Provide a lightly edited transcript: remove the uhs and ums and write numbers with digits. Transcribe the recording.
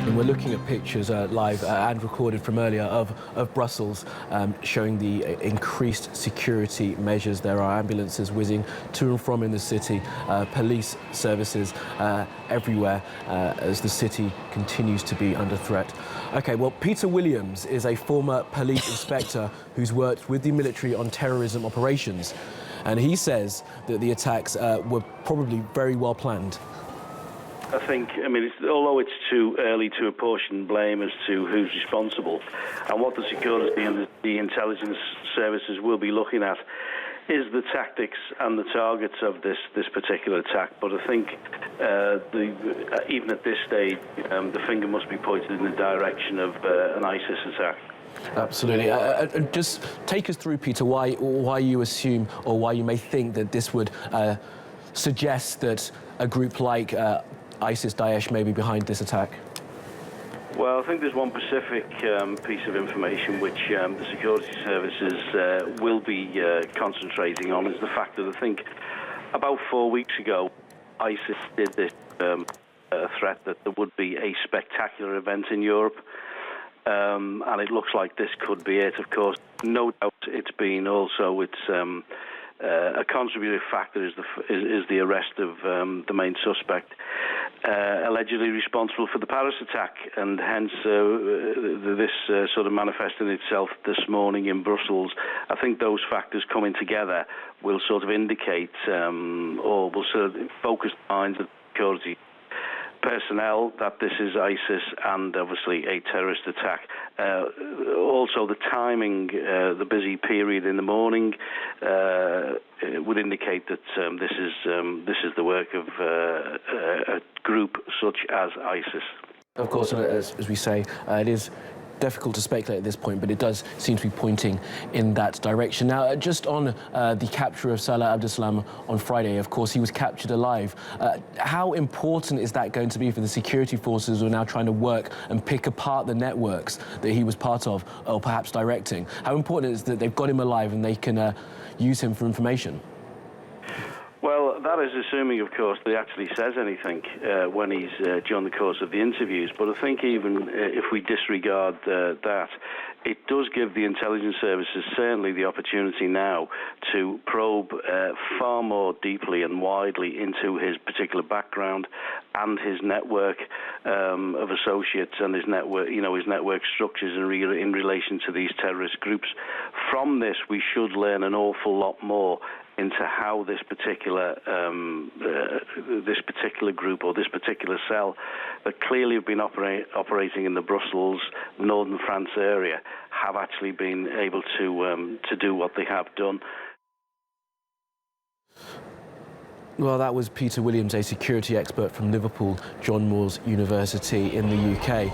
And we're looking at pictures live and recorded from earlier of Brussels, showing the increased security measures. There are ambulances whizzing to and from in the city, police services everywhere as the city continues to be under threat. OK, well, Peter Williams is a former police inspector who's worked with the military on terrorism operations. And he says that the attacks were probably very well planned. I mean, although it's too early to apportion blame as to who's responsible, and what the security and the intelligence services will be looking at is the tactics and the targets of this particular attack. But I think even at this stage, the finger must be pointed in the direction of an ISIS attack. Absolutely. Just take us through, Peter, why you assume or why you may think that this would suggest that a group like ISIS, Daesh, may be behind this attack. Well, I think there's one specific piece of information which the security services will be concentrating on, is the fact that I think about 4 weeks ago, ISIS did this threat that there would be a spectacular event in Europe. And it looks like this could be it. Of course, no doubt it's been also a contributing factor is the arrest of the main suspect, allegedly responsible for the Paris attack, and hence this sort of manifested itself this morning in Brussels. I think those factors coming together will sort of indicate or will sort of focus minds of security personnel that this is ISIS and obviously a terrorist attack. Also, the timing, the busy period in the morning, would indicate that this is the work of a group such as ISIS. Of course, as we say, it is difficult to speculate at this point, but it does seem to be pointing in that direction. Now, just on the capture of Salah Abdeslam on Friday, of course, he was captured alive. How important is that going to be for the security forces who are now trying to work and pick apart the networks that he was part of, or perhaps directing? How important is that they've got him alive and they can use him for information? Well, that is assuming, of course, that he actually says anything when he's during the course of the interviews. But I think even if we disregard that, it does give the intelligence services certainly the opportunity now to probe far more deeply and widely into his particular background and his network of associates and his network, his network structures in relation to these terrorist groups. From this, we should learn an awful lot more into how this particular group or this particular cell that clearly have been operating in the Brussels, northern France area, have actually been able to do what they have done. Well, that was Peter Williams, a security expert from Liverpool John Moores University in the UK.